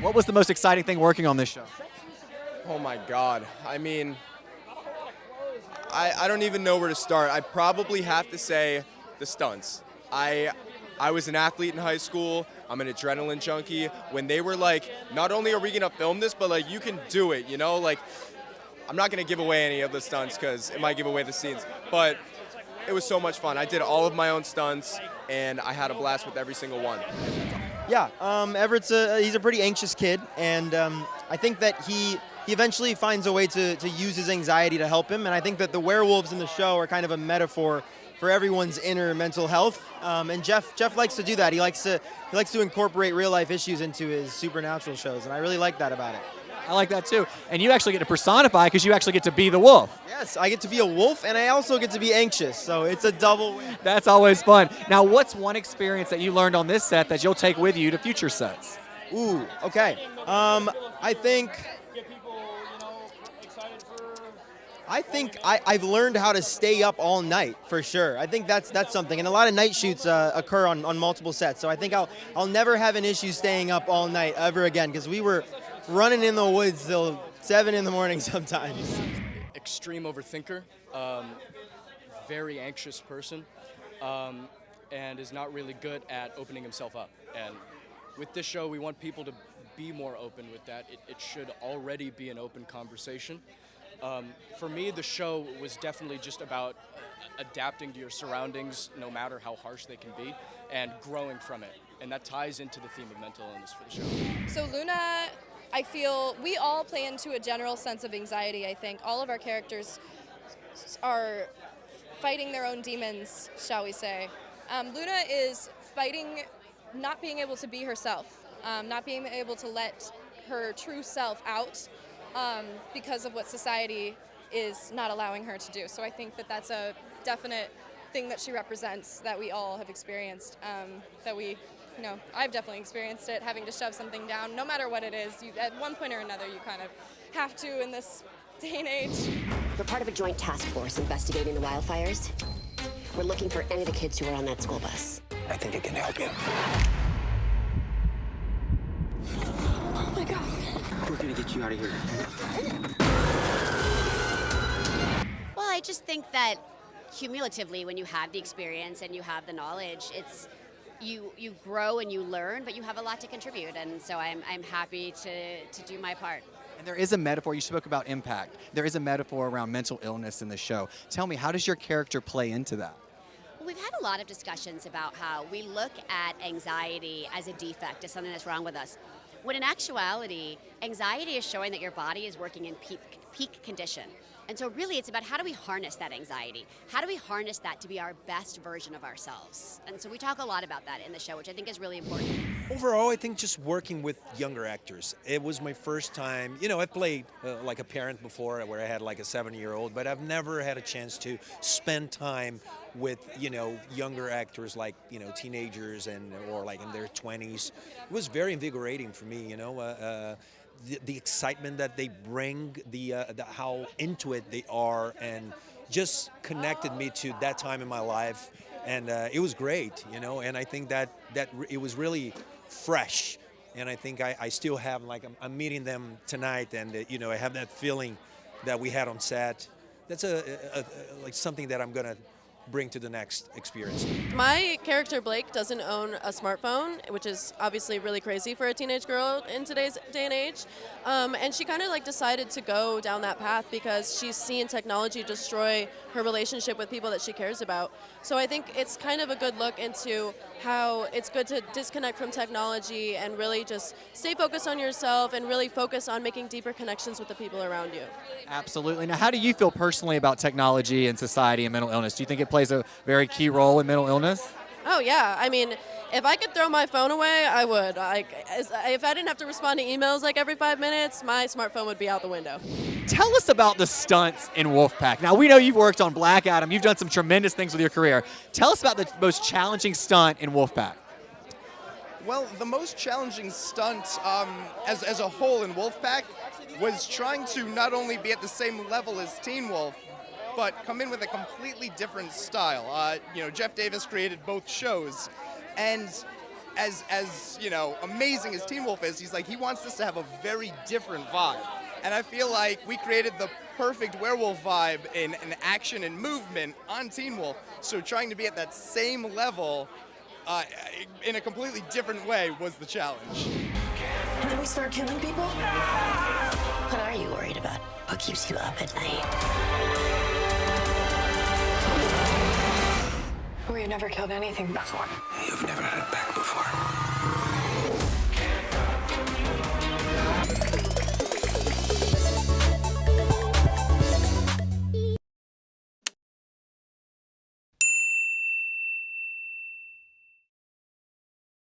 What was the most exciting thing working on this show? Oh my God. I mean, I don't even know where to start. I probably have to say the stunts. I was an athlete in high school. I'm an adrenaline junkie. When they were like, not only are we gonna film this, but like you can do it, you know? Like, I'm not gonna give away any of the stunts because it might give away the scenes, but it was so much fun. I did all of my own stunts and I had a blast with every single one. Yeah, Everett's he's a pretty anxious kid, and I think that he eventually finds a way to use his anxiety to help him, and I think that the werewolves in the show are kind of a metaphor for everyone's inner mental health, and Jeff likes to do that. He likes to incorporate real life issues into his supernatural shows, and I really like that about it. I like that too. And you actually get to personify because you actually get to be the wolf. Yes, I get to be a wolf, and I also get to be anxious, so it's a double win. That's always fun. Now, what's one experience that you learned on this set that you'll take with you to future sets? Ooh, okay. I think I've learned how to stay up all night, for sure. I think that's something. And a lot of night shoots occur on multiple sets, so I think I'll never have an issue staying up all night ever again, because we were running in the woods till 7 in the morning sometimes. Extreme overthinker, very anxious person, and is not really good at opening himself up. And with this show, we want people to be more open with that. It should already be an open conversation. For me, the show was definitely just about adapting to your surroundings, no matter how harsh they can be, and growing from it. And that ties into the theme of mental illness for the show. So Luna, I feel we all play into a general sense of anxiety, I think. All of our characters are fighting their own demons, shall we say. Luna is fighting not being able to be herself, not being able to let her true self out because of what society is not allowing her to do. So I think that that's a definite thing that she represents that we all have experienced, I've definitely experienced it, having to shove something down, no matter what it is. At one point or another, you kind of have to in this day and age. We're part of a joint task force investigating the wildfires. We're looking for any of the kids who were on that school bus. I think it can help you. Oh my God. We're gonna get you out of here. Well, I just think that cumulatively, when you have the experience and you have the knowledge, it's you grow and you learn, but you have a lot to contribute, and so I'm happy to do my part. And there is a metaphor, you spoke about impact. There is a metaphor around mental illness in the show. Tell me, how does your character play into that? Well, we've had a lot of discussions about how we look at anxiety as a defect, as something that's wrong with us. When in actuality, anxiety is showing that your body is working in peak condition. And so really it's about how do we harness that anxiety? How do we harness that to be our best version of ourselves? And so we talk a lot about that in the show, which I think is really important. Overall, I think just working with younger actors. It was my first time, I've played like a parent before where I had like a 7-year-old, but I've never had a chance to spend time with, younger actors like, teenagers or like in their 20s. It was very invigorating for me, the excitement that they bring, how into it they are, and just connected me to that time in my life, and it was great, and I think that it was really fresh, and I think I still have, like, I'm meeting them tonight, and I have that feeling that we had on set. That's like something that I'm gonna bring to the next experience. My character Blake doesn't own a smartphone, which is obviously really crazy for a teenage girl in today's day and age. And she kind of like decided to go down that path because she's seen technology destroy her relationship with people that she cares about. So I think it's kind of a good look into how it's good to disconnect from technology and really just stay focused on yourself and really focus on making deeper connections with the people around you. Absolutely. Now, how do you feel personally about technology and society and mental illness? Do you think it plays a very key role in mental illness? Oh, yeah. I mean, if I could throw my phone away, I would. If I didn't have to respond to emails like every 5 minutes, my smartphone would be out the window. Tell us about the stunts in WOLFPACK. Now, we know you've worked on Black Adam. You've done some tremendous things with your career. Tell us about the most challenging stunt in WOLFPACK. Well, the most challenging stunt as a whole in WOLFPACK was trying to not only be at the same level as Teen Wolf, but come in with a completely different style. Jeff Davis created both shows, and as you know, amazing as Teen Wolf is, he's like, he wants this to have a very different vibe. And I feel like we created the perfect werewolf vibe in action and movement on Teen Wolf. So trying to be at that same level in a completely different way was the challenge. And then we start killing people? What are you worried about? What keeps you up at night? We've never killed anything before. You've never had it back before.